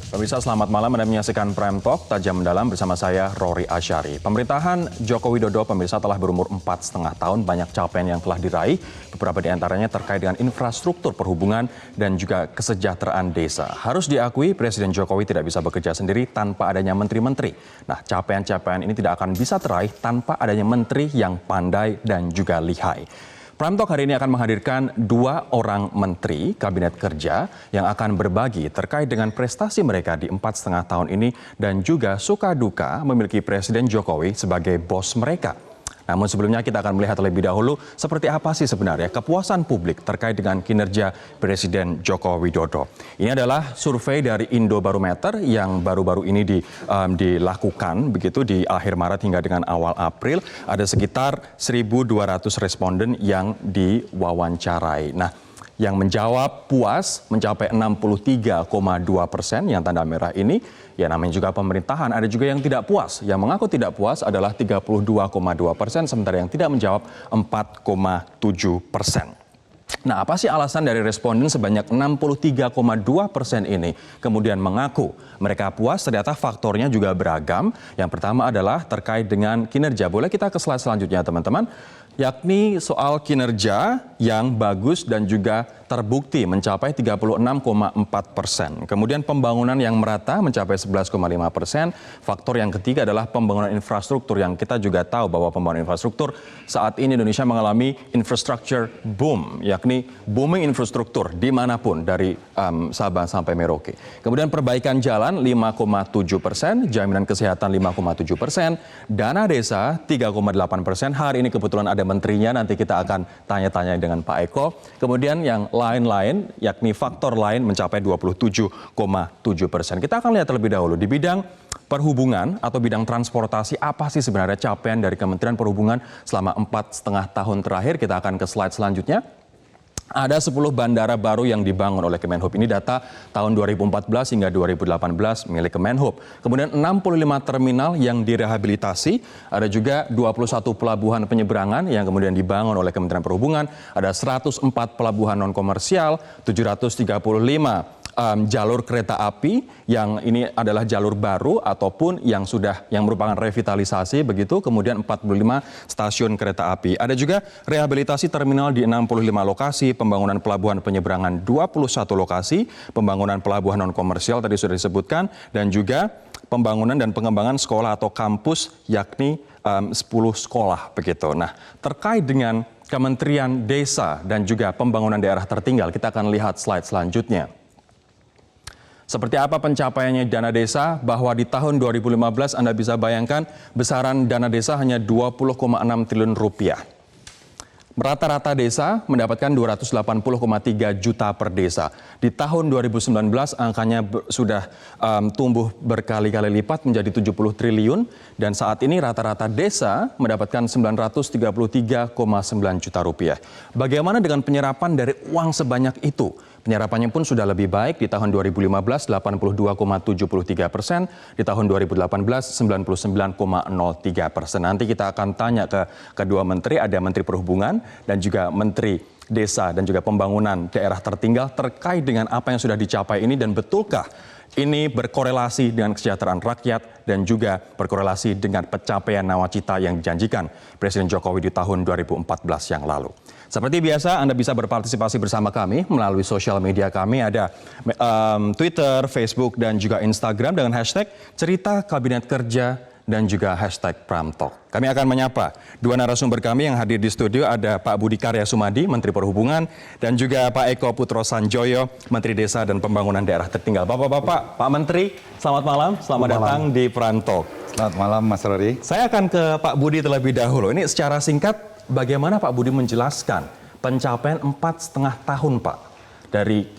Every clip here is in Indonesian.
Pemirsa, selamat malam. Anda menyaksikan Prime Talk Tajam Mendalam bersama saya, Rory Asyari. Pemerintahan Joko Widodo, pemirsa, telah berumur 4,5 tahun. Banyak capaian yang telah diraih, beberapa di antaranya terkait dengan infrastruktur perhubungan dan juga kesejahteraan desa. Harus diakui, Presiden Jokowi tidak bisa bekerja sendiri tanpa adanya menteri-menteri. Nah, capaian-capaian ini tidak akan bisa teraih tanpa adanya menteri yang pandai dan juga lihai. Prime Talk hari ini akan menghadirkan 2 orang menteri Kabinet Kerja yang akan berbagi terkait dengan prestasi mereka di 4,5 tahun ini dan juga suka duka memiliki Presiden Jokowi sebagai bos mereka. Namun sebelumnya kita akan melihat terlebih dahulu seperti apa sih sebenarnya kepuasan publik terkait dengan kinerja Presiden Joko Widodo. Ini adalah survei dari Indobarometer yang baru-baru ini dilakukan begitu di akhir Maret hingga dengan awal April. Ada sekitar 1.200 responden yang diwawancarai. Nah, yang menjawab puas mencapai 63,2%, yang tanda merah ini, ya namanya juga pemerintahan. Ada juga yang tidak puas. Yang mengaku tidak puas adalah 32,2%, sementara yang tidak menjawab 4,7%. Nah, apa sih alasan dari responden sebanyak 63,2% ini kemudian mengaku mereka puas? Ternyata faktornya juga beragam. Yang pertama adalah terkait dengan kinerja. Boleh kita ke slide selanjutnya, teman-teman? Yakni soal kinerja yang bagus dan juga terbukti mencapai 36,4%. Kemudian pembangunan yang merata mencapai 11,5%. Faktor yang ketiga adalah pembangunan infrastruktur yang kita juga tahu bahwa pembangunan infrastruktur saat ini Indonesia mengalami infrastructure boom, yakni booming infrastruktur dimanapun dari Sabang sampai Merauke. Kemudian perbaikan jalan 5,7%, jaminan kesehatan 5,7%, dana desa 3,8%. Hari ini kebetulan ada menterinya, nanti kita akan tanya-tanya dengan Pak Eko. Kemudian yang lain-lain, yakni faktor lain mencapai 27,7%. Kita akan lihat terlebih dahulu di bidang perhubungan atau bidang transportasi, apa sih sebenarnya capaian dari Kementerian Perhubungan selama 4,5 tahun terakhir. Kita akan ke slide selanjutnya. Ada 10 bandara baru yang dibangun oleh Kemenhub. Ini data tahun 2014 hingga 2018 milik Kemenhub. Kemudian 65 terminal yang direhabilitasi. Ada juga 21 pelabuhan penyeberangan yang kemudian dibangun oleh Kementerian Perhubungan. Ada 104 pelabuhan non-komersial, 735 jalur kereta api yang ini adalah jalur baru ataupun yang merupakan revitalisasi begitu, kemudian 45 stasiun kereta api. Ada juga rehabilitasi terminal di 65 lokasi, pembangunan pelabuhan penyeberangan 21 lokasi, pembangunan pelabuhan non komersial tadi sudah disebutkan, dan juga pembangunan dan pengembangan sekolah atau kampus yakni 10 sekolah begitu. Nah, terkait dengan Kementerian Desa dan juga Pembangunan Daerah Tertinggal, kita akan lihat slide selanjutnya. Seperti apa pencapaiannya dana desa, bahwa di tahun 2015 Anda bisa bayangkan besaran dana desa hanya 20,6 triliun rupiah. Rata-rata desa mendapatkan 280,3 juta per desa. Di tahun 2019 angkanya sudah tumbuh berkali-kali lipat menjadi 70 triliun. Dan saat ini rata-rata desa mendapatkan 933,9 juta rupiah. Bagaimana dengan penyerapan dari uang sebanyak itu? Penyerapannya pun sudah lebih baik. Di tahun 2015 82,73%, di tahun 2018 99,03%. Nanti kita akan tanya ke kedua menteri, ada Menteri Perhubungan dan juga Menteri Desa dan juga Pembangunan Daerah Tertinggal terkait dengan apa yang sudah dicapai ini dan betulkah ini berkorelasi dengan kesejahteraan rakyat dan juga berkorelasi dengan pencapaian nawacita yang dijanjikan Presiden Jokowi di tahun 2014 yang lalu. Seperti biasa, Anda bisa berpartisipasi bersama kami melalui sosial media kami. Ada Twitter, Facebook, dan juga Instagram dengan hashtag Cerita Kabinet Kerja dan juga hashtag Prime Talk. Kami akan menyapa 2 narasumber kami yang hadir di studio. Ada Pak Budi Karya Sumadi, Menteri Perhubungan, dan juga Pak Eko Putro Sanjoyo, Menteri Desa dan Pembangunan Daerah Tertinggal. Bapak-bapak, Pak Menteri, selamat malam. Selamat datang di Prime Talk. Selamat malam, Mas Rory. Saya akan ke Pak Budi terlebih dahulu. Ini secara singkat, bagaimana Pak Budi menjelaskan pencapaian 4,5 tahun, Pak, dari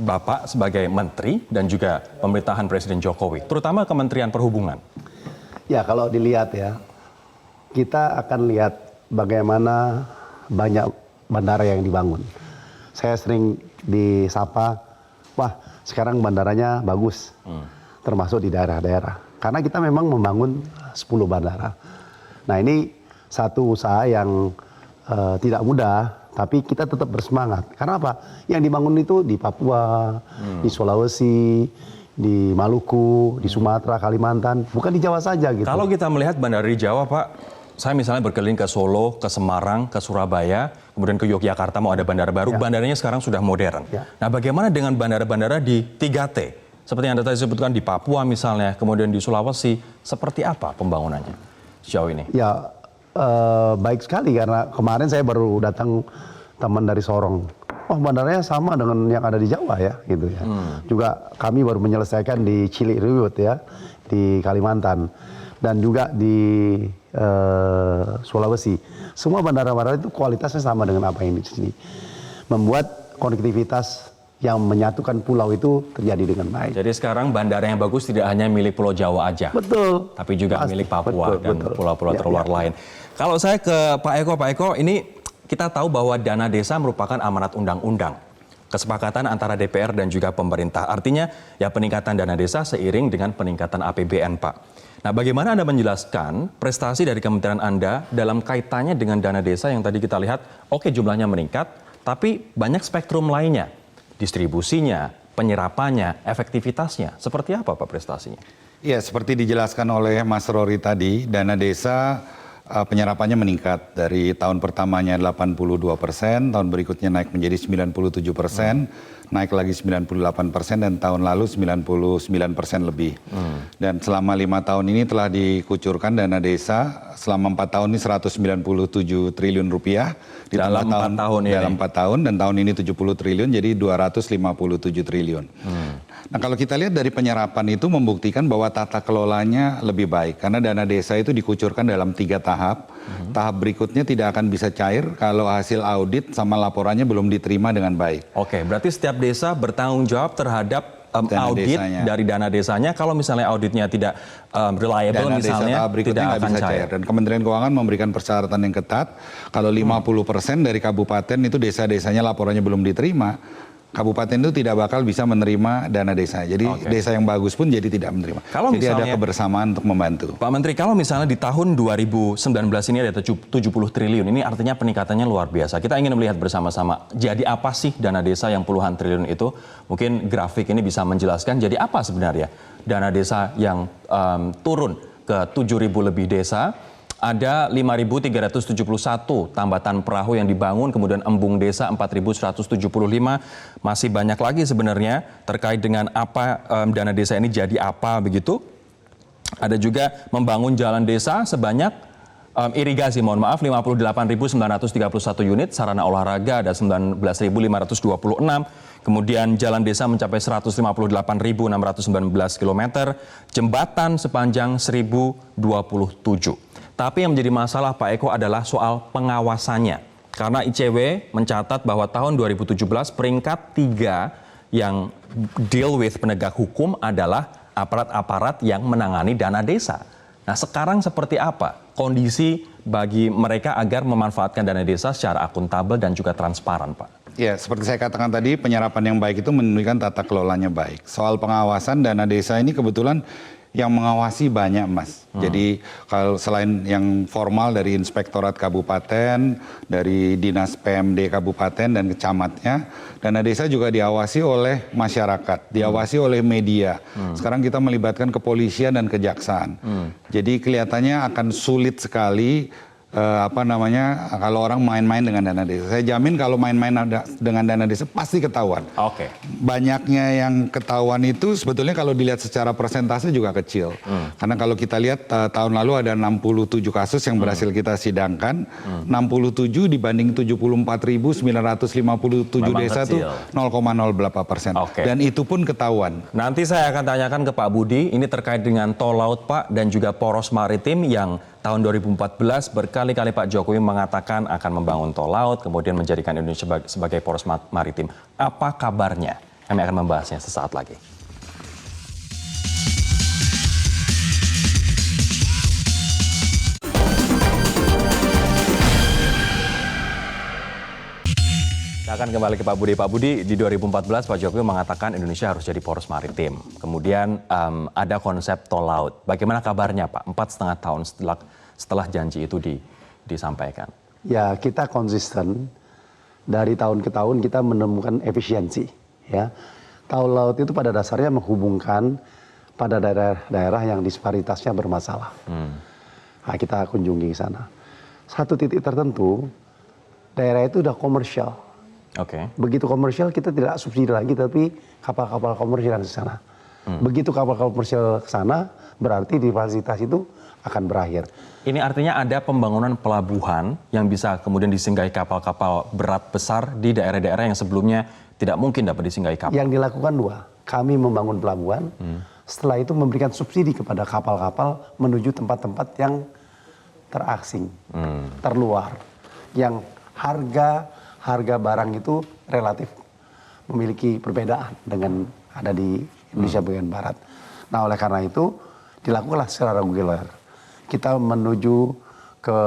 Bapak sebagai Menteri dan juga pemerintahan Presiden Jokowi, terutama Kementerian Perhubungan? Ya, kalau dilihat ya, kita akan lihat bagaimana banyak bandara yang dibangun. Saya sering disapa, wah sekarang bandaranya bagus, termasuk di daerah-daerah. Karena kita memang membangun 10 bandara. Nah, ini satu usaha yang tidak mudah, tapi kita tetap bersemangat. Karena apa? Yang dibangun itu di Papua, di Sulawesi, di Maluku, di Sumatera, Kalimantan, bukan di Jawa saja gitu. Kalau kita melihat bandara di Jawa, Pak, saya misalnya berkeliling ke Solo, ke Semarang, ke Surabaya, kemudian ke Yogyakarta mau ada bandara baru, bandaranya sekarang sudah modern. Nah, bagaimana dengan bandara-bandara di 3T? Seperti yang Anda tadi sebutkan di Papua misalnya, kemudian di Sulawesi, seperti apa pembangunannya sejauh ini? Ya, baik sekali karena kemarin saya baru datang teman dari Sorong. Oh, bandaranya sama dengan yang ada di Jawa ya, gitu ya. Juga kami baru menyelesaikan di Cilikriwut ya, di Kalimantan, dan juga di Sulawesi. Semua bandara-bandara itu kualitasnya sama dengan apa yang di sini, membuat konektivitas yang menyatukan pulau itu terjadi dengan baik. Jadi sekarang bandara yang bagus tidak hanya milik Pulau Jawa aja, Betul. tapi juga milik Papua dan pulau-pulau terluar ya. lain. Kalau saya ke Pak Eko, ini kita tahu bahwa dana desa merupakan amanat undang-undang. Kesepakatan antara DPR dan juga pemerintah. Artinya ya peningkatan dana desa seiring dengan peningkatan APBN, Pak. Nah, bagaimana Anda menjelaskan prestasi dari kementerian Anda dalam kaitannya dengan dana desa yang tadi kita lihat, oke jumlahnya meningkat, tapi banyak spektrum lainnya. Distribusinya, penyerapannya, efektivitasnya. Seperti apa Pak prestasinya? Ya, seperti dijelaskan oleh Mas Rory tadi, dana desa penyerapannya meningkat dari tahun pertamanya 82%, tahun berikutnya naik menjadi 97%, naik lagi 98% dan tahun lalu 99% lebih. Dan selama 5 tahun ini telah dikucurkan dana desa selama 4 tahun ini 197 triliun rupiah. Dalam 4 tahun ini? Dalam 4 tahun dan tahun ini 70 triliun jadi 257 triliun. Nah kalau kita lihat dari penyerapan itu membuktikan bahwa tata kelolanya lebih baik. Karena dana desa itu dikucurkan dalam 3 tahap. Tahap berikutnya tidak akan bisa cair kalau hasil audit sama laporannya belum diterima dengan baik. Oke, berarti setiap desa bertanggung jawab terhadap audit desanya. Dari dana desanya. Kalau misalnya auditnya tidak reliable dana misalnya tidak akan bisa cair. Dan Kementerian Keuangan memberikan persyaratan yang ketat. Kalau 50% dari kabupaten itu desa-desanya laporannya belum diterima, kabupaten itu tidak bakal bisa menerima dana desa. Jadi desa yang bagus pun jadi tidak menerima. Kalau jadi misalnya, ada kebersamaan untuk membantu. Pak Menteri, kalau misalnya di tahun 2019 ini ada 70 triliun, ini artinya peningkatannya luar biasa. Kita ingin melihat bersama-sama, jadi apa sih dana desa yang puluhan triliun itu? Mungkin grafik ini bisa menjelaskan jadi apa sebenarnya dana desa yang turun ke 7.000 lebih desa. Ada 5.371 tambatan perahu yang dibangun, kemudian embung desa 4.175. Masih banyak lagi sebenarnya terkait dengan apa dana desa ini jadi apa begitu. Ada juga membangun jalan desa sebanyak irigasi, 58.931 unit, sarana olahraga ada 19.526. Kemudian jalan desa mencapai 158.619 km, jembatan sepanjang 1.027. Tapi yang menjadi masalah Pak Eko adalah soal pengawasannya. Karena ICW mencatat bahwa tahun 2017 peringkat 3 yang deal with penegak hukum adalah aparat-aparat yang menangani dana desa. Nah sekarang seperti apa kondisi bagi mereka agar memanfaatkan dana desa secara akuntabel dan juga transparan, Pak? Ya, seperti saya katakan tadi, penyerapan yang baik itu menunjukkan tata kelolanya baik. Soal pengawasan dana desa ini kebetulan yang mengawasi banyak, Mas. Jadi kalau selain yang formal dari inspektorat kabupaten, dari dinas PMD kabupaten dan kecamatnya, dana desa juga diawasi oleh masyarakat, diawasi oleh media. Sekarang kita melibatkan kepolisian dan kejaksaan. Jadi kelihatannya akan sulit sekali kalau orang main-main dengan dana desa. Saya jamin kalau main-main dengan dana desa pasti ketahuan. Oke. Banyaknya yang ketahuan itu sebetulnya kalau dilihat secara persentase juga kecil. Karena kalau kita lihat tahun lalu ada 67 kasus yang berhasil kita sidangkan. 67 dibanding 74.957 desa itu 0,08%. Dan itu pun ketahuan. Nanti saya akan tanyakan ke Pak Budi, ini terkait dengan tol laut Pak dan juga poros maritim yang tahun 2014 berkali-kali Pak Jokowi mengatakan akan membangun tol laut, kemudian menjadikan Indonesia sebagai poros maritim. Apa kabarnya? Kami akan membahasnya sesaat lagi. Kita akan kembali ke Pak Budi. Pak Budi, di 2014 Pak Jokowi mengatakan Indonesia harus jadi poros maritim. Kemudian ada konsep tol laut. Bagaimana kabarnya Pak? 4,5 tahun setelah janji itu disampaikan. Ya, kita konsisten dari tahun ke tahun kita menemukan efisiensi. Ya, Tol laut itu pada dasarnya menghubungkan pada daerah-daerah yang disparitasnya bermasalah. Nah, kita kunjungi ke sana. Satu titik tertentu, daerah itu udah komersial. Oke. Begitu komersial kita tidak subsidi lagi, tapi kapal-kapal komersial di sana. Begitu kapal-kapal komersial ke sana, berarti di fasilitas itu akan berakhir. Ini artinya ada pembangunan pelabuhan yang bisa kemudian disinggahi kapal-kapal berat besar di daerah-daerah yang sebelumnya tidak mungkin dapat disinggahi kapal. Yang dilakukan dua, kami membangun pelabuhan, setelah itu memberikan subsidi kepada kapal-kapal menuju tempat-tempat yang terasing, terluar, yang harga barang itu relatif memiliki perbedaan dengan ada di Indonesia bagian barat. Nah, oleh karena itu dilakukanlah secara reguler. Kita menuju ke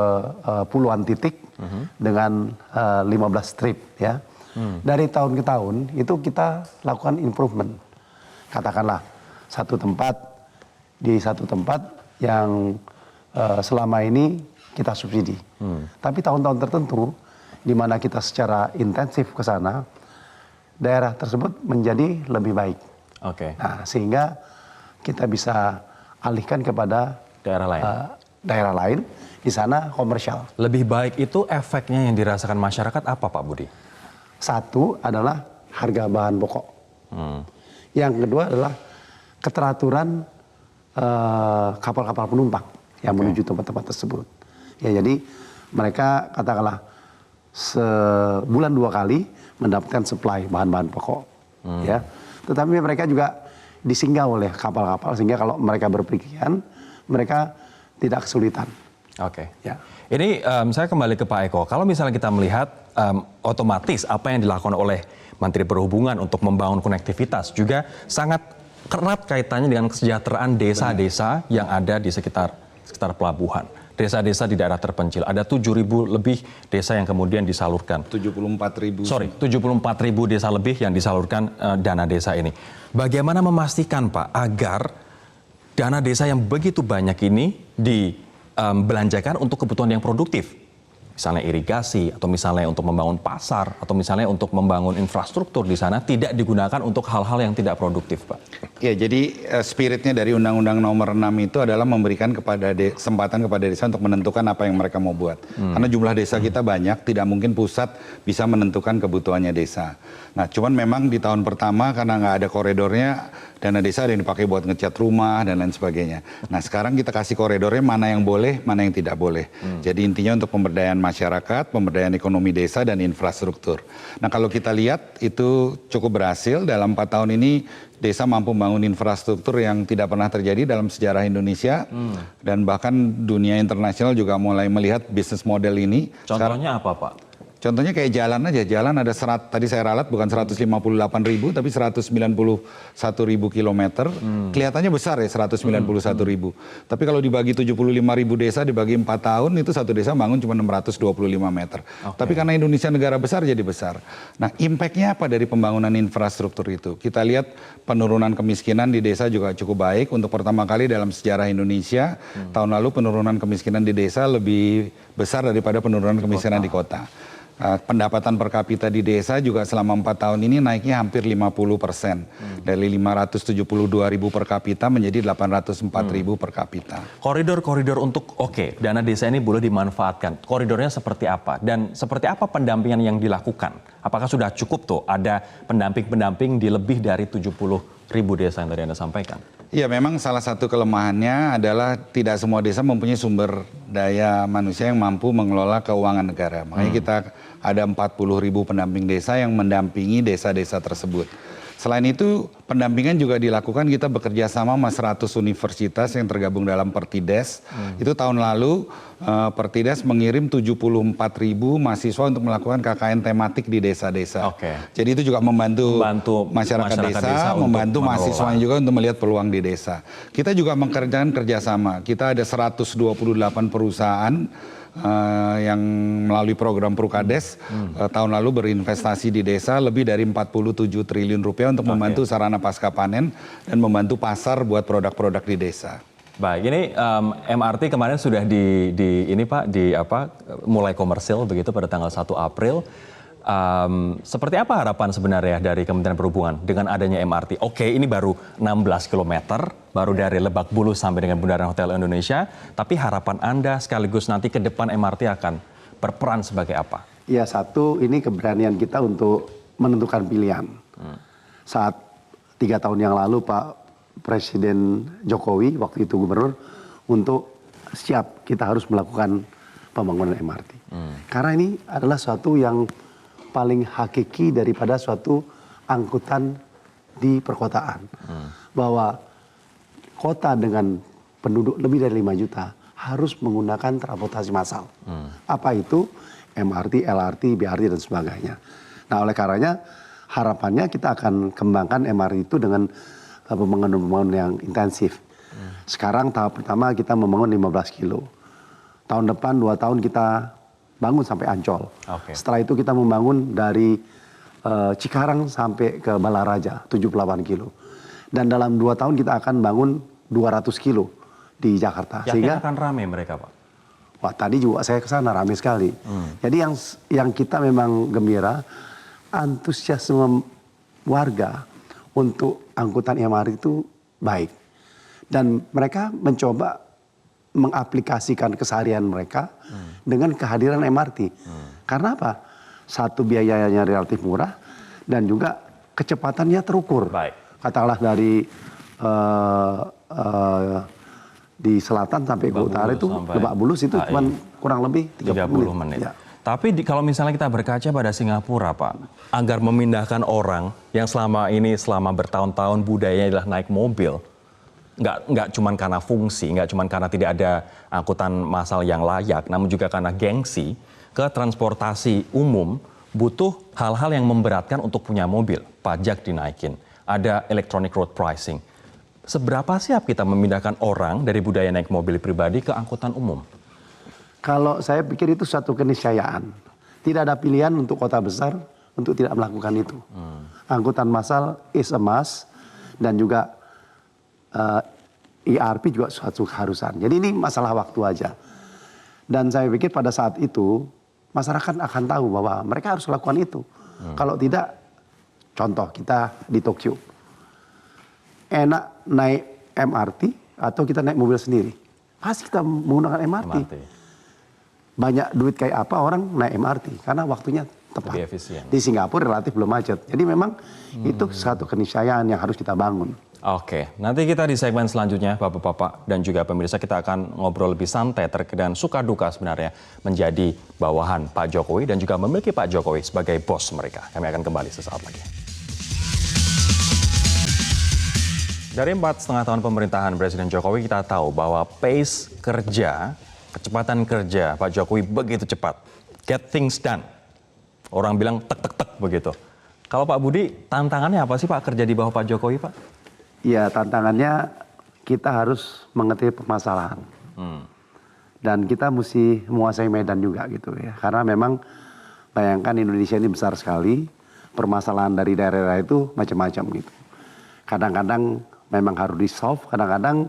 puluhan titik dengan 15 trip ya. Dari tahun ke tahun itu kita lakukan improvement. Katakanlah di satu tempat yang selama ini kita subsidi. Tapi tahun-tahun tertentu di mana kita secara intensif ke sana, daerah tersebut menjadi lebih baik. Oke. Nah, sehingga kita bisa alihkan kepada daerah lain di sana komersial. Lebih baik itu efeknya yang dirasakan masyarakat apa, Pak Budi? Satu adalah harga bahan pokok. Yang kedua adalah keteraturan kapal-kapal penumpang yang menuju tempat-tempat tersebut. Ya, jadi mereka katakanlah sebulan 2 kali mendapatkan supply bahan-bahan pokok. Ya, tetapi mereka juga disinggah oleh kapal-kapal sehingga kalau mereka berpergian mereka tidak kesulitan. Oke. Ya. Ini saya kembali ke Pak Eko. Kalau misalnya kita melihat otomatis apa yang dilakukan oleh Menteri Perhubungan untuk membangun konektivitas juga sangat erat kaitannya dengan kesejahteraan desa-desa yang ada di sekitar pelabuhan. Desa-desa di daerah terpencil. Ada 7.000 lebih desa yang kemudian disalurkan. 74.000. 74.000 desa lebih yang disalurkan dana desa ini. Bagaimana memastikan, Pak, agar dana desa yang begitu banyak ini dibelanjakan untuk kebutuhan yang produktif? Misalnya irigasi, atau misalnya untuk membangun pasar, atau misalnya untuk membangun infrastruktur di sana, tidak digunakan untuk hal-hal yang tidak produktif, Pak. Ya, jadi spiritnya dari Undang-Undang Nomor 6 itu adalah memberikan kesempatan kepada desa untuk menentukan apa yang mereka mau buat. Karena jumlah desa kita banyak, tidak mungkin pusat bisa menentukan kebutuhannya desa. Nah, cuman memang di tahun pertama karena nggak ada koridornya, dana desa ada yang dipakai buat ngecat rumah dan lain sebagainya. Nah, sekarang kita kasih koridornya mana yang boleh, mana yang tidak boleh. Jadi intinya untuk pemberdayaan masyarakat, pemberdayaan ekonomi desa dan infrastruktur. Nah, kalau kita lihat itu cukup berhasil dalam 4 tahun ini desa mampu membangun infrastruktur yang tidak pernah terjadi dalam sejarah Indonesia dan bahkan dunia internasional juga mulai melihat bisnis model ini. Contohnya apa, Pak? Contohnya kayak jalan aja, jalan ada tadi saya ralat bukan 158.000 tapi 191.000 kilometer. Kelihatannya besar ya 191.000. Tapi kalau dibagi 75.000 desa dibagi 4 tahun itu satu desa bangun cuma 625 meter. Tapi karena Indonesia negara besar jadi besar. Nah, impactnya apa dari pembangunan infrastruktur itu? Kita lihat penurunan kemiskinan di desa juga cukup baik. Untuk pertama kali dalam sejarah Indonesia, tahun lalu penurunan kemiskinan di desa lebih besar daripada penurunan kemiskinan di kota. Pendapatan per kapita di desa juga selama 4 tahun ini naiknya hampir 50%. Dari 572.000 per kapita menjadi 804.000 per kapita. Koridor-koridor untuk dana desa ini boleh dimanfaatkan. Koridornya seperti apa? Dan seperti apa pendampingan yang dilakukan? Apakah sudah cukup tuh ada pendamping-pendamping di lebih dari 70.000 desa yang tadi Anda sampaikan? Ya, memang salah satu kelemahannya adalah tidak semua desa mempunyai sumber daya manusia yang mampu mengelola keuangan negara. Makanya kita ada 40.000 pendamping desa yang mendampingi desa-desa tersebut. Selain itu, pendampingan juga dilakukan, kita bekerja sama sama 100 universitas yang tergabung dalam Pertides. Itu tahun lalu Pertides mengirim 74.000 mahasiswa untuk melakukan KKN tematik di desa-desa. Jadi itu juga membantu masyarakat desa membantu mahasiswanya juga untuk melihat peluang di desa. Kita juga mengerjakan kerjasama. Kita ada 128 perusahaan yang melalui program Prukades tahun lalu berinvestasi di desa lebih dari 47 triliun rupiah untuk membantu sarana pasca panen dan membantu pasar buat produk-produk di desa. Baik, ini MRT kemarin sudah mulai komersil begitu pada tanggal 1 April. Seperti apa harapan sebenarnya dari Kementerian Perhubungan dengan adanya MRT? Oke, ini baru 16 km, baru dari Lebak Bulus sampai dengan Bundaran Hotel Indonesia. Tapi harapan Anda sekaligus nanti ke depan MRT akan berperan sebagai apa? Ya, satu, ini keberanian kita untuk menentukan pilihan. Saat 3 tahun yang lalu Pak Presiden Jokowi, waktu itu gubernur, untuk siap kita harus melakukan pembangunan MRT. Karena ini adalah suatu yang paling hakiki daripada suatu angkutan di perkotaan. Bahwa kota dengan penduduk lebih dari 5 juta harus menggunakan transportasi massal. Apa itu? MRT, LRT, BRT, dan sebagainya. Nah, oleh karenanya harapannya kita akan kembangkan MRT itu dengan pembangunan yang intensif. Sekarang tahap pertama kita membangun 15 kilo. Tahun depan 2 tahun kita bangun sampai Ancol. Setelah itu kita membangun dari Cikarang sampai ke Balaraja 78 kilo. Dan dalam 2 tahun kita akan bangun 200 kilo di Jakarta. Yakin Sehingga akan ramai mereka, Pak? wah, tadi juga saya ke sana ramai sekali. Jadi yang kita memang gembira, antusiasme warga untuk angkutan MRT itu baik. Dan mereka mencoba mengaplikasikan keseharian mereka dengan kehadiran MRT. Karena apa? Satu, biayanya relatif murah, dan juga kecepatannya terukur. Baik. Katakanlah dari di selatan sampai ke utara itu, Lebak Bulus itu cuma kurang lebih 30 menit. Ya. Tapi kalau misalnya kita berkaca pada Singapura, Pak, agar memindahkan orang yang selama bertahun-tahun budayanya adalah naik mobil, nggak cuma karena fungsi, nggak cuma karena tidak ada angkutan massal yang layak, namun juga karena gengsi, ke transportasi umum butuh hal-hal yang memberatkan untuk punya mobil. Pajak dinaikin, ada electronic road pricing. Seberapa siap kita memindahkan orang dari budaya naik mobil pribadi ke angkutan umum? Kalau saya pikir itu suatu keniscayaan. Tidak ada pilihan untuk kota besar untuk tidak melakukan itu. Angkutan massal is a must, dan juga ERP juga suatu keharusan. Jadi ini masalah waktu aja. Dan saya pikir pada saat itu masyarakat akan tahu bahwa mereka harus lakukan itu. Kalau tidak, contoh kita di Tokyo, enak naik MRT atau kita naik mobil sendiri? Pasti kita menggunakan MRT. Banyak duit kayak apa orang naik MRT karena waktunya tepat. Lebih efisien. Di Singapura relatif belum macet. Jadi memang itu satu keniscayaan yang harus kita bangun. Oke, nanti kita di segmen selanjutnya, Bapak-Bapak dan juga pemirsa, kita akan ngobrol lebih santai terkait dengan suka duka sebenarnya menjadi bawahan Pak Jokowi dan juga memiliki Pak Jokowi sebagai bos mereka. Kami akan kembali sesaat lagi. Dari 4,5 tahun pemerintahan Presiden Jokowi, kita tahu bahwa pace kerja, kecepatan kerja Pak Jokowi begitu cepat. Get things done. Orang bilang tek-tek-tek begitu. Kalau Pak Budi, tantangannya apa sih Pak kerja di bawah Pak Jokowi, Pak? Ya, tantangannya kita harus mengerti permasalahan. Dan kita mesti menguasai medan juga gitu ya. Karena memang bayangkan Indonesia ini besar sekali, permasalahan dari daerah-daerah itu macam-macam gitu. Kadang-kadang memang harus di-solve, kadang-kadang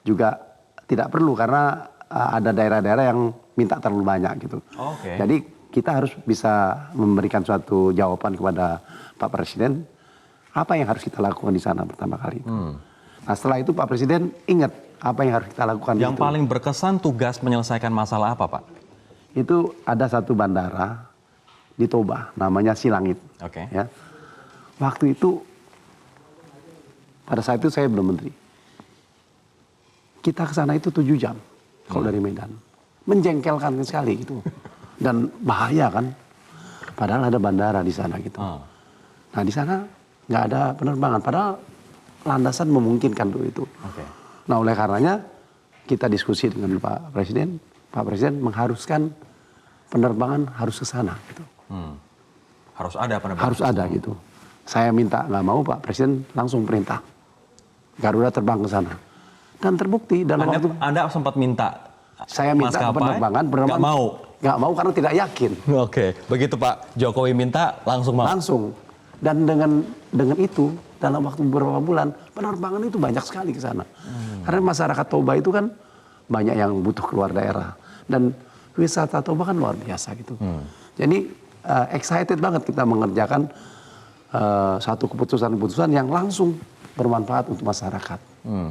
juga tidak perlu karena ada daerah-daerah yang minta terlalu banyak gitu. Jadi kita harus bisa memberikan suatu jawaban kepada Pak Presiden, apa yang harus kita lakukan di sana pertama kali. Nah, setelah itu Pak Presiden ingat apa yang harus kita lakukan. Yang paling berkesan tugas menyelesaikan masalah apa, Pak? Itu ada satu bandara di Toba, namanya Silangit. Ya. Waktu itu, pada saat itu saya belum menteri. Kita ke sana itu 7 jam kalau dari Medan. Menjengkelkan sekali gitu. Dan bahaya kan. Padahal ada bandara di sana gitu. Nah, di sana nggak ada penerbangan, padahal landasan memungkinkan untuk itu. Nah, oleh karenanya kita diskusi dengan Pak Presiden mengharuskan penerbangan harus ke sana. Gitu. Harus ada penerbangan? Harus ada gitu. Saya minta, nggak mau, Pak Presiden langsung perintah. Garuda terbang ke sana. Dan terbukti dalam waktu... Anda sempat minta? Saya minta penerbangan nggak mau? Nggak mau karena tidak yakin. Begitu Pak Jokowi minta, langsung mau? Langsung. Dan dengan itu dalam waktu beberapa bulan penerbangan itu banyak sekali ke sana. Karena masyarakat Toba itu kan banyak yang butuh keluar daerah dan wisata Toba kan luar biasa gitu. Jadi excited banget kita mengerjakan satu keputusan-keputusan yang langsung bermanfaat untuk masyarakat.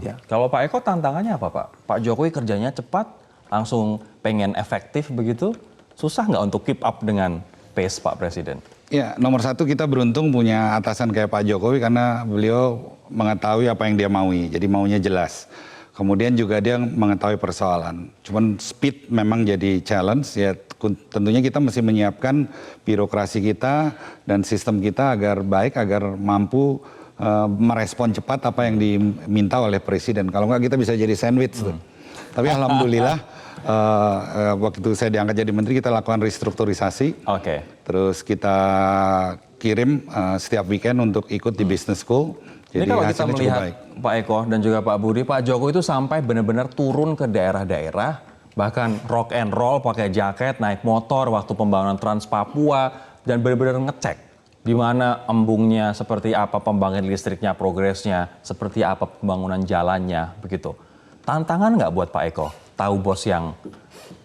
Ya. Kalau Pak Eko tantangannya apa Pak? Pak Jokowi kerjanya cepat, langsung pengen efektif begitu, susah nggak untuk keep up dengan pace Pak Presiden? Ya, nomor satu kita beruntung punya atasan kayak Pak Jokowi karena beliau mengetahui apa yang dia maui, jadi maunya jelas. Kemudian juga dia mengetahui persoalan. Cuman speed memang jadi challenge ya. Tentunya kita mesti menyiapkan birokrasi kita dan sistem kita agar baik, agar mampu merespon cepat apa yang diminta oleh presiden. Kalau nggak kita bisa jadi sandwich tuh. Tapi alhamdulillah waktu saya diangkat jadi menteri kita lakukan restrukturisasi. Oke. Terus kita kirim setiap weekend untuk ikut di business school. Jadi Jadi kalau kita hasilnya cukup melihat baik. Pak Eko dan juga Pak Budi, Pak Jokowi itu sampai benar-benar turun ke daerah-daerah, bahkan rock and roll, pakai jaket, naik motor waktu pembangunan Trans Papua, dan benar-benar ngecek di mana embungnya, seperti apa pembangkit listriknya, progresnya, seperti apa pembangunan jalannya, begitu. Tantangan nggak buat Pak Eko tahu bos yang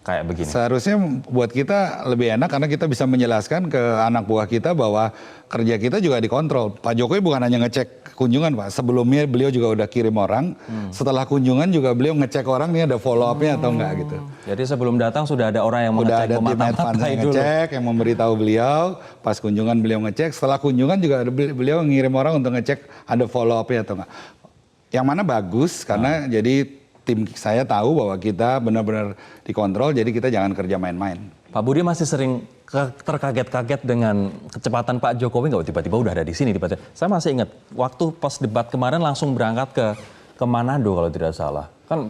kayak begini? Seharusnya buat kita lebih enak karena kita bisa menjelaskan ke anak buah kita bahwa kerja kita juga dikontrol. Pak Jokowi bukan hanya ngecek kunjungan Pak, sebelumnya beliau juga udah kirim orang, setelah kunjungan juga beliau ngecek orang nih ada follow up-nya atau enggak gitu. Jadi sebelum datang sudah ada orang yang Udah mengecek ada tim advance yang ngecek, yang memberitahu beliau, pas kunjungan beliau ngecek, setelah kunjungan juga ada beliau ngirim orang untuk ngecek ada follow up-nya atau enggak. Yang mana bagus karena jadi tim saya tahu bahwa kita benar-benar dikontrol, jadi kita jangan kerja main-main. Pak Budi masih sering terkaget-kaget dengan kecepatan Pak Jokowi nggak tiba-tiba udah ada di sini tiba-tiba. Saya masih ingat waktu pas debat kemarin langsung berangkat ke Manado kalau tidak salah. Kan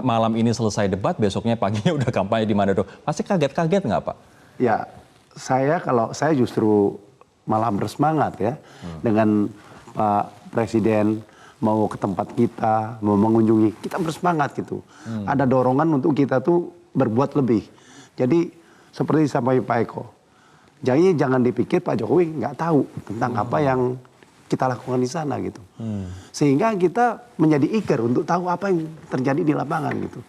malam ini selesai debat, besoknya paginya udah kampanye di Manado. Pasti kaget-kaget nggak Pak? Ya, saya justru malah bersemangat ya dengan Pak Presiden mau ke tempat kita, mau mengunjungi, kita bersemangat gitu. Ada dorongan untuk kita tuh berbuat lebih. Jadi seperti disampaikan Pak Eko, jadi jangan dipikir Pak Jokowi nggak tahu tentang apa yang kita lakukan di sana gitu. Sehingga kita menjadi eager untuk tahu apa yang terjadi di lapangan gitu.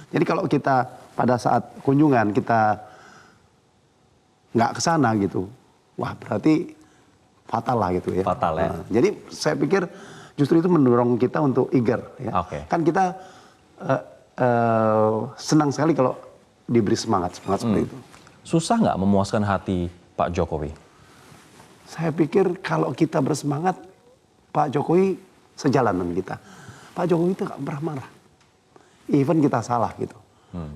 Jadi kalau kita pada saat kunjungan kita nggak ke sana gitu, wah berarti fatal lah gitu ya. Fatal ya. Nah, jadi saya pikir justru itu mendorong kita untuk eager ya. Oke. Kan kita senang sekali kalau diberi semangat seperti itu. Susah nggak memuaskan hati Pak Jokowi? Saya pikir kalau kita bersemangat, Pak Jokowi sejalan dengan kita. Pak Jokowi itu nggak pernah marah. Even kita salah gitu.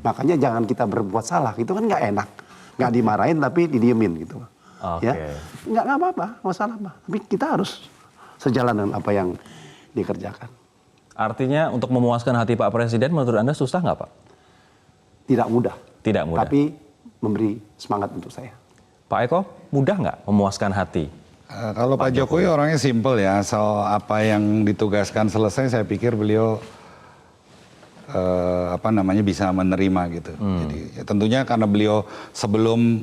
Makanya jangan kita berbuat salah, itu kan nggak enak. Nggak dimarahin tapi didiemin gitu. Oke. Ya, nggak apa-apa, nggak salah apa. Tapi kita harus sejalan dengan apa yang dikerjakan. Artinya untuk memuaskan hati Pak Presiden menurut Anda susah nggak Pak? Tidak mudah. Tidak mudah. Tapi memberi semangat untuk saya. Pak Eko, mudah nggak memuaskan hati? Kalau Pak Jokowi orangnya simpel ya, soal apa yang ditugaskan selesai saya pikir beliau bisa menerima gitu. Jadi ya tentunya karena beliau sebelum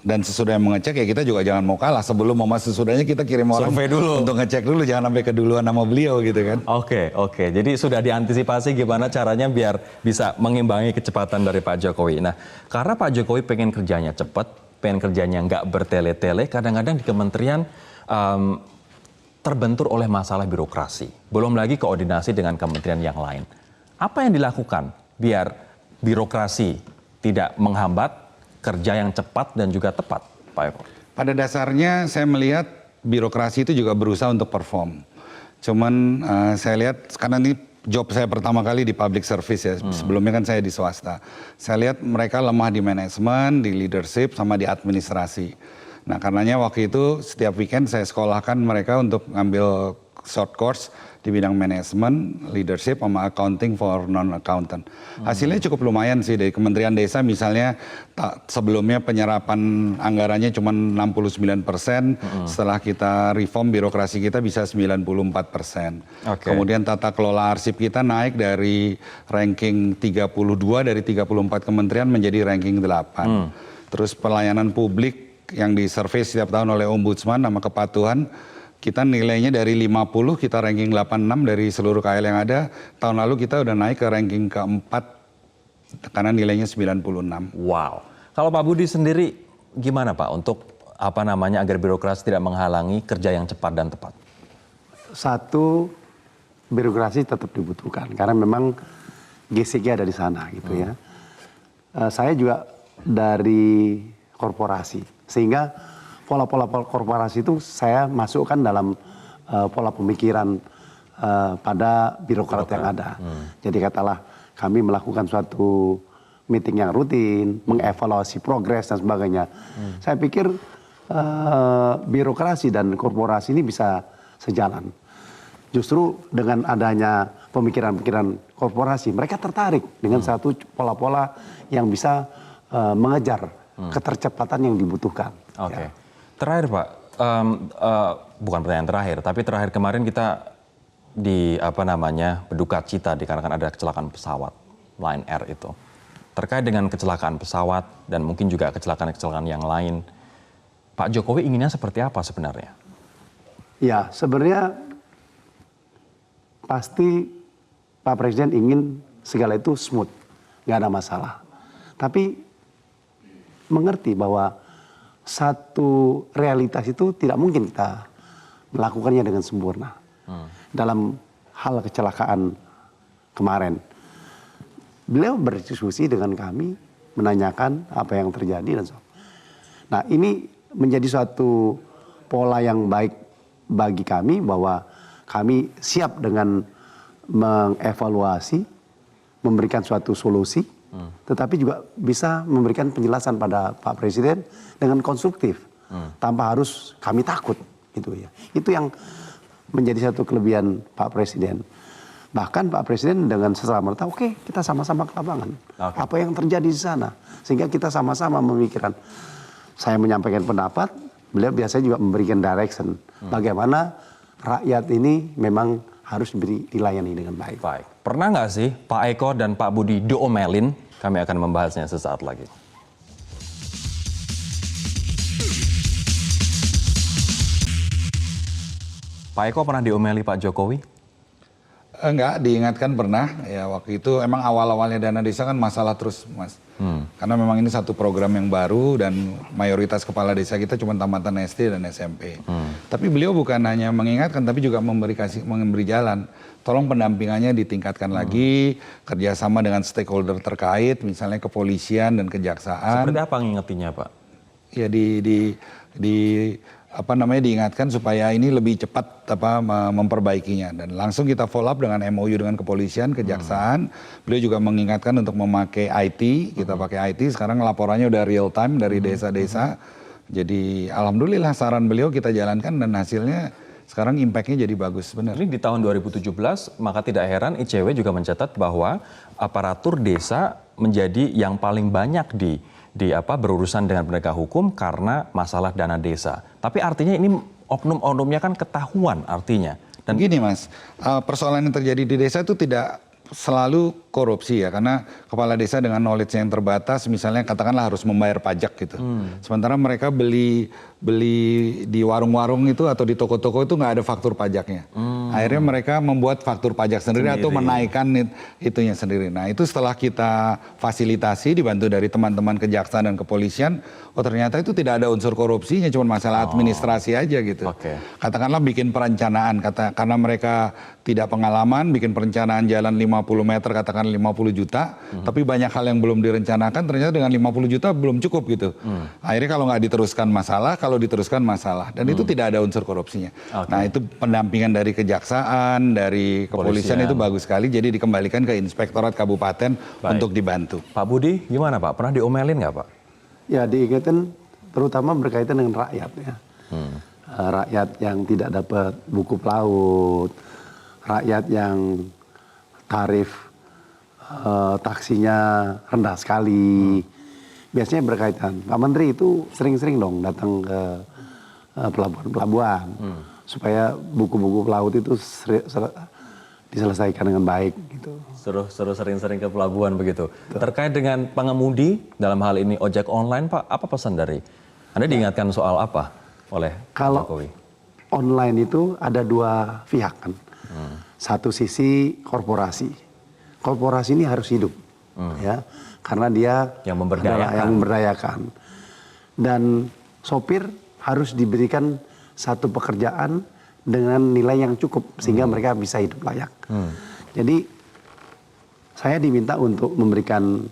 dan sesudah mengecek ya kita juga jangan mau kalah. Sebelum mau sesudahnya kita kirim orang Survei dulu. untuk ngecek dulu, jangan sampai keduluan sama beliau gitu kan. Oke. Jadi sudah diantisipasi gimana caranya biar bisa mengimbangi kecepatan dari Pak Jokowi. Nah, karena Pak Jokowi pengen kerjanya cepat, pengen kerjanya nggak bertele-tele, kadang-kadang di kementerian terbentur oleh masalah birokrasi. Belum lagi koordinasi dengan kementerian yang lain. Apa yang dilakukan biar birokrasi tidak menghambat kerja yang cepat dan juga tepat, Pak Eko? Pada dasarnya saya melihat birokrasi itu juga berusaha untuk perform. Cuman saya lihat karena ini job saya pertama kali di public service ya. Sebelumnya kan saya di swasta. Saya lihat mereka lemah di manajemen, di leadership, sama di administrasi. Nah karenanya waktu itu setiap weekend saya sekolahkan mereka untuk ngambil short course di bidang manajemen, leadership, sama accounting for non-accountant. Hasilnya cukup lumayan sih dari Kementerian Desa misalnya sebelumnya penyerapan anggarannya cuma 69%, setelah kita reform birokrasi kita bisa 94%. Oke. Kemudian tata kelola arsip kita naik dari ranking 32 dari 34 kementerian menjadi ranking 8. Terus pelayanan publik yang disurvei setiap tahun oleh Ombudsman sama kepatuhan, kita nilainya dari 50, kita ranking 86 dari seluruh KL yang ada. Tahun lalu kita udah naik ke ranking keempat karena nilainya 96. Wow. Kalau Pak Budi sendiri gimana Pak untuk agar birokrasi tidak menghalangi kerja yang cepat dan tepat? Satu, birokrasi tetap dibutuhkan karena memang geseknya ada di sana gitu ya. Saya juga dari korporasi, sehingga pola-pola korporasi itu saya masukkan dalam pola pemikiran pada birokrat yang ada. Jadi katalah kami melakukan suatu meeting yang rutin, mengevaluasi progres dan sebagainya. Saya pikir birokrasi dan korporasi ini bisa sejalan. Justru dengan adanya pemikiran-pemikiran korporasi, mereka tertarik dengan satu pola-pola yang bisa mengejar ketercepatan yang dibutuhkan. Oke. Terakhir Pak, bukan pertanyaan terakhir, tapi terakhir kemarin kita berduka cita dikarenakan ada kecelakaan pesawat Lion Air itu. Terkait dengan kecelakaan pesawat dan mungkin juga kecelakaan-kecelakaan yang lain, Pak Jokowi inginnya seperti apa sebenarnya? Ya, sebenarnya pasti Pak Presiden ingin segala itu smooth, nggak ada masalah. Tapi mengerti bahwa satu realitas itu tidak mungkin kita melakukannya dengan sempurna. Dalam hal kecelakaan kemarin, beliau berdiskusi dengan kami, menanyakan apa yang terjadi dan so. Nah, ini menjadi suatu pola yang baik bagi kami bahwa kami siap dengan mengevaluasi, memberikan suatu solusi, tetapi juga bisa memberikan penjelasan pada Pak Presiden dengan konstruktif, tanpa harus kami takut, gitu ya. Itu yang menjadi satu kelebihan Pak Presiden. Bahkan Pak Presiden dengan serta-merta, oke, kita sama-sama ke lapangan. Apa yang terjadi di sana, sehingga kita sama-sama memikirkan. Saya menyampaikan pendapat, beliau biasanya juga memberikan direction. Bagaimana rakyat ini memang harus dilayani dengan baik. Baik. Pernah nggak sih Pak Eko dan Pak Budi diomelin? Kami akan membahasnya sesaat lagi. Pak Eko pernah diomeli Pak Jokowi? Enggak, diingatkan pernah. Ya waktu itu emang awal-awalnya dana desa kan masalah terus, Mas. Karena memang ini satu program yang baru dan mayoritas kepala desa kita cuma tamatan SD dan SMP. Tapi beliau bukan hanya mengingatkan, tapi juga memberi jalan. Tolong pendampingannya ditingkatkan lagi, kerjasama dengan stakeholder terkait, misalnya kepolisian dan kejaksaan. Seperti apa ngingetinnya, Pak? Ya diingatkan supaya ini lebih cepat memperbaikinya, dan langsung kita follow up dengan MOU dengan kepolisian, kejaksaan. Beliau juga mengingatkan untuk memakai IT, kita pakai IT, sekarang laporannya udah real time dari desa-desa. Jadi alhamdulillah saran beliau kita jalankan dan hasilnya sekarang impactnya jadi bagus, benar. Ini di tahun 2017, maka tidak heran ICW juga mencatat bahwa aparatur desa menjadi yang paling banyak berurusan dengan penegak hukum karena masalah dana desa. Tapi artinya ini oknum-oknumnya kan ketahuan artinya. Dan gini Mas, persoalan yang terjadi di desa itu tidak selalu korupsi ya, karena kepala desa dengan knowledge yang terbatas, misalnya katakanlah harus membayar pajak gitu. Sementara mereka beli di warung-warung itu atau di toko-toko itu nggak ada faktur pajaknya. Akhirnya mereka membuat faktur pajak sendiri atau menaikkan itunya sendiri. Nah itu setelah kita fasilitasi dibantu dari teman-teman kejaksaan dan kepolisian, oh ternyata itu tidak ada unsur korupsinya, cuma masalah administrasi aja gitu. Katakanlah bikin perencanaan, karena mereka tidak pengalaman, bikin perencanaan jalan 50 meter katakan 50 juta, tapi banyak hal yang belum direncanakan, ternyata dengan 50 juta belum cukup gitu. Akhirnya kalau nggak diteruskan masalah, kalau diteruskan masalah, dan itu tidak ada unsur korupsinya. Nah itu pendampingan dari kejaksaan, dari kepolisian itu bagus sekali, jadi dikembalikan ke inspektorat kabupaten untuk dibantu. Pak Budi gimana Pak, pernah diomelin nggak Pak? Ya diingatkan terutama berkaitan dengan rakyat ya. Rakyat yang tidak dapat buku pelaut, rakyat yang tarif taksinya rendah sekali. Biasanya berkaitan. Pak Menteri itu sering-sering dong datang ke pelabuhan-pelabuhan supaya buku-buku pelaut itu diselesaikan dengan baik gitu. Suruh sering-sering ke pelabuhan begitu. Terkait dengan pengemudi dalam hal ini ojek online Pak, apa pesan dari Anda diingatkan soal apa oleh Jokowi? Kalau online itu ada dua pihak kan. Satu sisi korporasi. Korporasi ini harus hidup, ya, karena dia yang memberdayakan. yang memberdayakan. Dan sopir harus diberikan satu pekerjaan dengan nilai yang cukup sehingga mereka bisa hidup layak. Jadi saya diminta untuk memberikan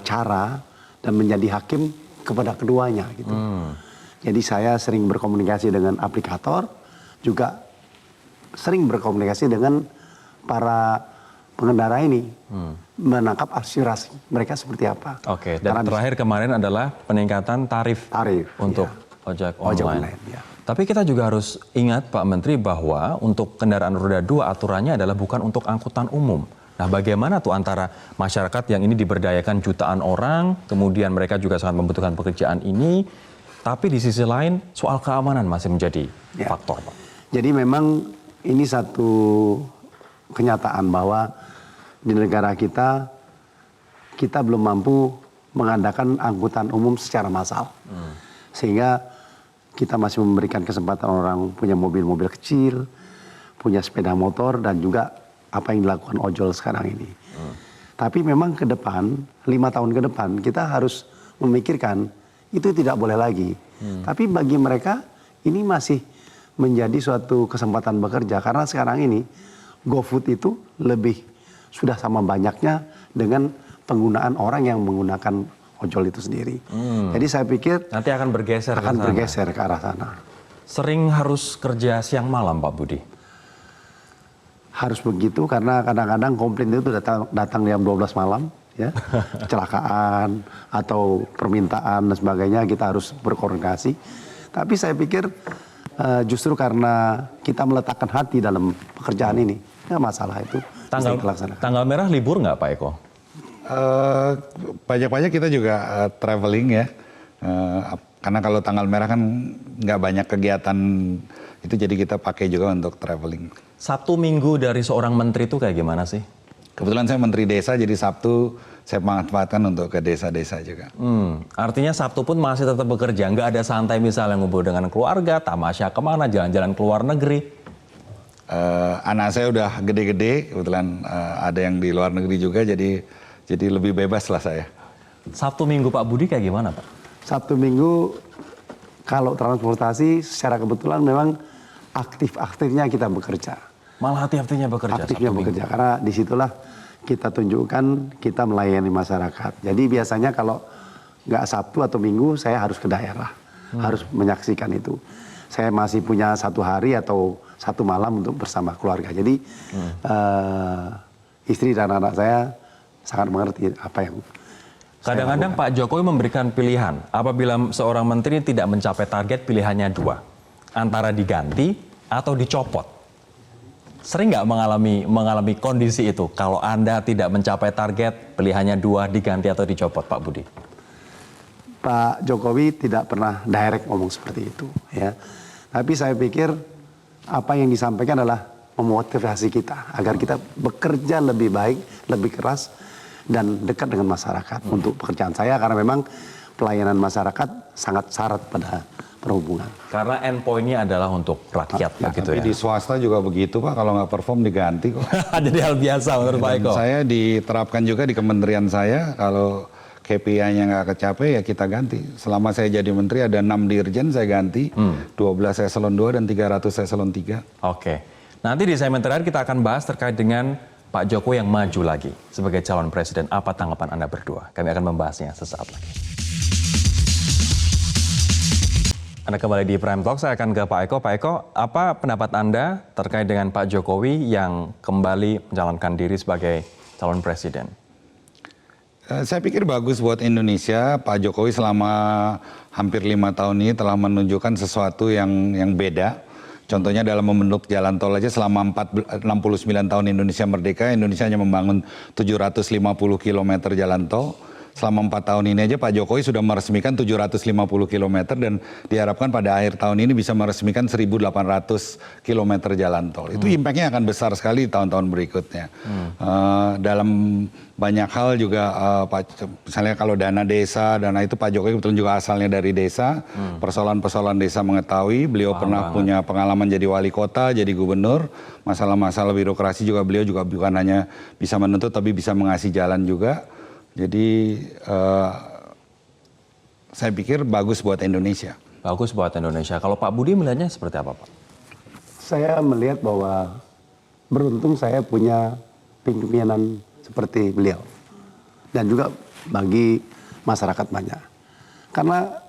cara dan menjadi hakim kepada keduanya gitu. Jadi saya sering berkomunikasi dengan aplikator, juga sering berkomunikasi dengan para pengendara ini, menangkap aspirasi mereka seperti apa. Oke, dan terakhir kemarin adalah peningkatan tarif untuk ojek online. Ya. Tapi kita juga harus ingat Pak Menteri bahwa untuk kendaraan roda 2 aturannya adalah bukan untuk angkutan umum. Nah, bagaimana tuh antara masyarakat yang ini diberdayakan jutaan orang, kemudian mereka juga sangat membutuhkan pekerjaan ini, tapi di sisi lain soal keamanan masih menjadi faktor, Pak. Jadi memang ini satu kenyataan bahwa di negara kita belum mampu mengadakan angkutan umum secara massal. Sehingga kita masih memberikan kesempatan orang punya mobil-mobil kecil, punya sepeda motor, dan juga apa yang dilakukan ojol sekarang ini. Tapi memang ke depan, 5 tahun ke depan, kita harus memikirkan itu tidak boleh lagi. Tapi bagi mereka ini masih menjadi suatu kesempatan bekerja. Karena sekarang ini GoFood itu lebih sudah sama banyaknya dengan penggunaan orang yang menggunakan ojol itu sendiri. Jadi saya pikir nanti akan bergeser ke arah sana. Sering harus kerja siang malam, Pak Budi? Harus begitu karena kadang-kadang komplain itu datang jam 12 malam, ya, kecelakaan atau permintaan dan sebagainya, kita harus berkoordinasi. Tapi saya pikir justru karena kita meletakkan hati dalam pekerjaan ini, nggak masalah itu. Tanggal merah libur nggak, Pak Eko? Banyak-banyak kita juga traveling ya, karena kalau tanggal merah kan nggak banyak kegiatan itu, jadi kita pakai juga untuk traveling. Sabtu Minggu dari seorang menteri itu kayak gimana sih? Kebetulan saya menteri desa, jadi Sabtu saya manfaatkan untuk ke desa-desa juga. Artinya Sabtu pun masih tetap bekerja, nggak ada santai misalnya ngumpul dengan keluarga, tamasya kemana, jalan-jalan ke luar negeri? Anak saya udah gede-gede, kebetulan ada yang di luar negeri juga, jadi lebih bebas lah saya. Sabtu Minggu Pak Budi kayak gimana, Pak? Sabtu Minggu kalau transportasi secara kebetulan memang aktif-aktifnya kita bekerja. Malah aktifnya bekerja. Aktifnya bekerja karena disitulah kita tunjukkan kita melayani masyarakat. Jadi biasanya kalau nggak Sabtu atau Minggu saya harus ke daerah, harus menyaksikan itu. Saya masih punya 1 hari atau 1 malam untuk bersama keluarga. Jadi istri dan anak saya sangat mengerti apa yang kadang-kadang Pak Jokowi memberikan pilihan. Apabila seorang menteri tidak mencapai target, pilihannya 2, antara diganti atau dicopot. Sering nggak mengalami kondisi itu? Kalau Anda tidak mencapai target, pilihannya 2, diganti atau dicopot, Pak Budi? Pak Jokowi tidak pernah direct ngomong seperti itu, ya. Tapi saya pikir apa yang disampaikan adalah memotivasi kita agar kita bekerja lebih baik, lebih keras, dan dekat dengan masyarakat untuk pekerjaan saya, karena memang pelayanan masyarakat sangat syarat pada perhubungan. Karena endpoint-nya adalah untuk rakyat, begitu Tapi ya. di swasta juga begitu Pak, kalau nggak perform diganti kok. Jadi hal biasa menurut Pak Eko. Saya diterapkan juga di kementerian saya, kalau KPI-nya nggak kecapai ya kita ganti. Selama saya jadi menteri ada 6 dirjen saya ganti, 12 eselon 2 dan 300 eselon 3. Oke, nanti di segmen terakhir kita akan bahas terkait dengan Pak Jokowi yang maju lagi sebagai calon presiden. Apa tanggapan Anda berdua? Kami akan membahasnya sesaat lagi. Anda kembali di Prime Talk, saya akan ke Pak Eko. Pak Eko, apa pendapat Anda terkait dengan Pak Jokowi yang kembali mencalonkan diri sebagai calon presiden? Saya pikir bagus buat Indonesia. Pak Jokowi selama hampir 5 tahun ini telah menunjukkan sesuatu yang beda. Contohnya dalam membentuk jalan tol aja selama 69 tahun Indonesia merdeka, Indonesia hanya membangun 750 km jalan tol. Selama 4 tahun ini aja Pak Jokowi sudah meresmikan 750 km dan diharapkan pada akhir tahun ini bisa meresmikan 1.800 km jalan tol. Itu impact-nya akan besar sekali tahun-tahun berikutnya. Dalam banyak hal juga, misalnya kalau dana desa, dana itu Pak Jokowi kebetulan juga asalnya dari desa. Persoalan-persoalan desa mengetahui, beliau pernah punya pengalaman jadi wali kota, jadi gubernur. Masalah-masalah birokrasi juga beliau juga bukan hanya bisa menuntut tapi bisa mengasih jalan juga. Jadi saya pikir bagus buat Indonesia. Bagus buat Indonesia. Kalau Pak Budi melihatnya seperti apa, Pak? Saya melihat bahwa beruntung saya punya pimpinan seperti beliau. Dan juga bagi masyarakat banyak. Karena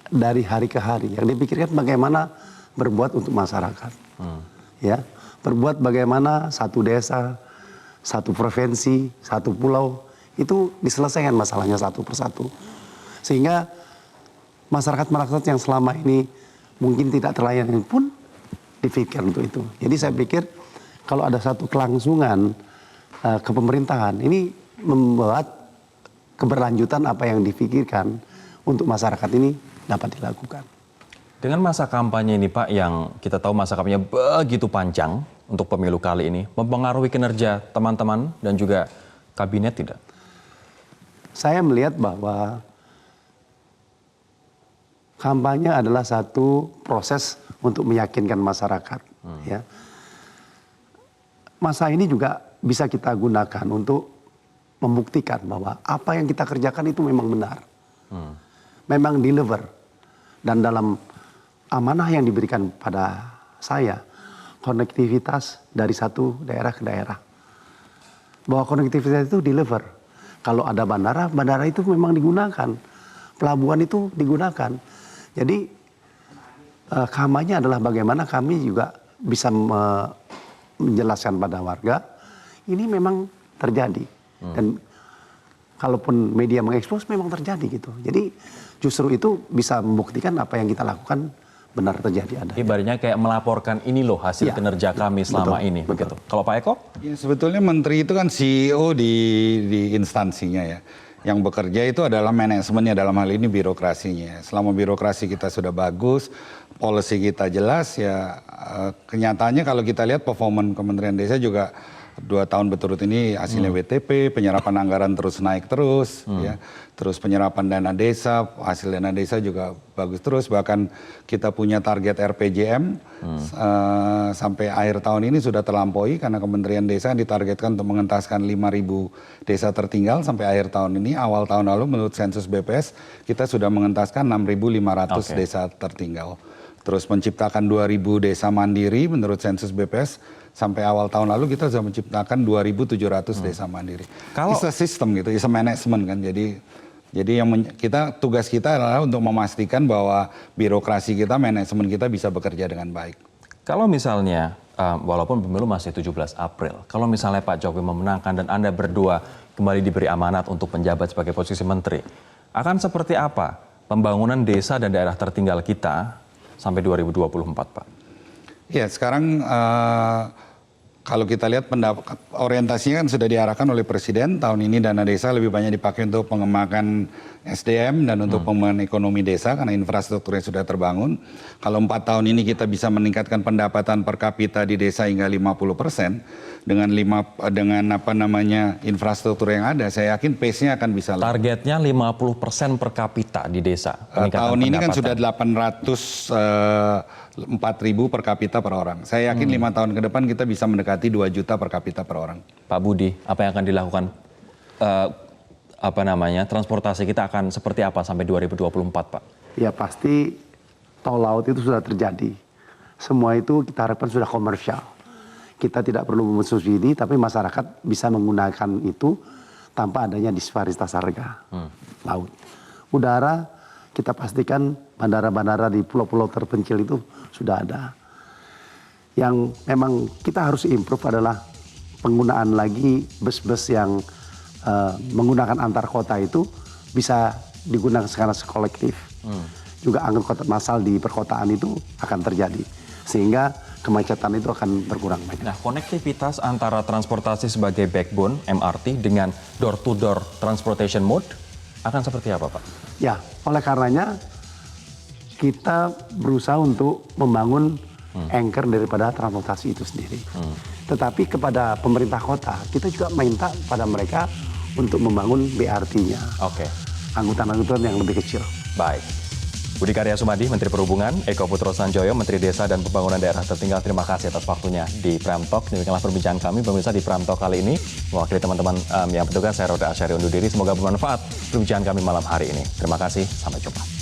dari hari ke hari yang dipikirkan bagaimana berbuat untuk masyarakat. Ya, berbuat bagaimana satu desa, satu provinsi, satu pulau itu diselesaikan masalahnya satu persatu. Sehingga masyarakat yang selama ini mungkin tidak terlayani pun dipikir untuk itu. Jadi saya pikir kalau ada satu kelangsungan kepemerintahan ini membuat keberlanjutan apa yang dipikirkan untuk masyarakat ini dapat dilakukan. Dengan masa kampanye ini Pak, yang kita tahu masa kampanye begitu panjang untuk pemilu kali ini, mempengaruhi kinerja teman-teman dan juga kabinet tidak? Saya melihat bahwa kampanye adalah satu proses untuk meyakinkan masyarakat. Ya. Masa ini juga bisa kita gunakan untuk membuktikan bahwa apa yang kita kerjakan itu memang benar. Memang deliver. Dan dalam amanah yang diberikan pada saya, konektivitas dari satu daerah ke daerah. Bahwa konektivitas itu deliver. Kalau ada bandara, bandara itu memang digunakan. Pelabuhan itu digunakan. Jadi kampanye adalah bagaimana kami juga bisa menjelaskan pada warga, ini memang terjadi. Dan kalaupun media mengekspos memang terjadi gitu. Jadi justru itu bisa membuktikan apa yang kita lakukan benar terjadi ada. Ibaratnya kayak melaporkan ini loh hasil kinerja kami selama ini. Begitu. Kalau Pak Eko? Ya, sebetulnya menteri itu kan CEO di instansinya ya. Yang bekerja itu adalah manajemennya, dalam hal ini birokrasinya. Selama birokrasi kita sudah bagus, policy kita jelas ya, kenyataannya kalau kita lihat performa Kementerian Desa juga 2 tahun berturut ini hasilnya WTP, penyerapan anggaran terus naik terus, ya, terus penyerapan dana desa, hasil dana desa juga bagus terus, bahkan kita punya target RPJM sampai akhir tahun ini sudah terlampaui karena Kementerian Desa ditargetkan untuk mengentaskan 5.000 desa tertinggal sampai akhir tahun ini. Awal tahun lalu menurut sensus BPS kita sudah mengentaskan 6.500 desa tertinggal. Terus menciptakan 2.000 desa mandiri menurut sensus BPS. Sampai awal tahun lalu kita sudah menciptakan 2.700 desa mandiri. Kalau sistem gitu, it's a management kan. Jadi yang tugas kita adalah untuk memastikan bahwa birokrasi kita, manajemen kita bisa bekerja dengan baik. Kalau misalnya walaupun pemilu masih 17 April, kalau misalnya Pak Jokowi memenangkan dan Anda berdua kembali diberi amanat untuk menjabat sebagai posisi menteri, akan seperti apa pembangunan desa dan daerah tertinggal kita sampai 2024, Pak? Ya, sekarang kalau kita lihat orientasinya kan sudah diarahkan oleh Presiden. Tahun ini dana desa lebih banyak dipakai untuk pengembangan SDM dan untuk pengembangan ekonomi desa karena infrastrukturnya sudah terbangun. Kalau 4 tahun ini kita bisa meningkatkan pendapatan per kapita di desa hingga 50% dengan infrastruktur yang ada, saya yakin pace-nya akan bisa lebih. Targetnya 50% per kapita di desa. Tahun ini kan sudah 4.000 per kapita per orang. Saya yakin 5 tahun ke depan kita bisa mendekati 2 juta per kapita per orang. Pak Budi, apa yang akan dilakukan? Transportasi kita akan seperti apa sampai 2024, Pak? Ya pasti tol laut itu sudah terjadi. Semua itu kita harapkan sudah komersial. Kita tidak perlu mensubsidi, tapi masyarakat bisa menggunakan itu tanpa adanya disparitas harga laut. Udara, kita pastikan bandara-bandara di pulau-pulau terpencil itu sudah ada. Yang memang kita harus improve adalah penggunaan lagi bus-bus yang menggunakan antar kota itu bisa digunakan secara kolektif. Juga angkut massal di perkotaan itu akan terjadi. Sehingga kemacetan itu akan berkurang banyak. Nah, konektivitas antara transportasi sebagai backbone MRT dengan door-to-door transportation mode akan seperti apa, Pak? Ya, oleh karenanya kita berusaha untuk membangun anchor daripada transportasi itu sendiri. Tetapi kepada pemerintah kota, kita juga minta pada mereka untuk membangun BRT-nya. Oke. Angkutan-angkutan yang lebih kecil. Baik. Budi Karya Sumadi, Menteri Perhubungan, Eko Putro Sanjoyo, Menteri Desa dan Pembangunan Daerah Tertinggal. Terima kasih atas waktunya di Prime Talk. Demikianlah perbincangan kami pemirsa di Prime Talk kali ini. Mewakili teman-teman yang bertugas, saya Roda Asyari undur diri. Semoga bermanfaat perbincangan kami malam hari ini. Terima kasih, sampai jumpa.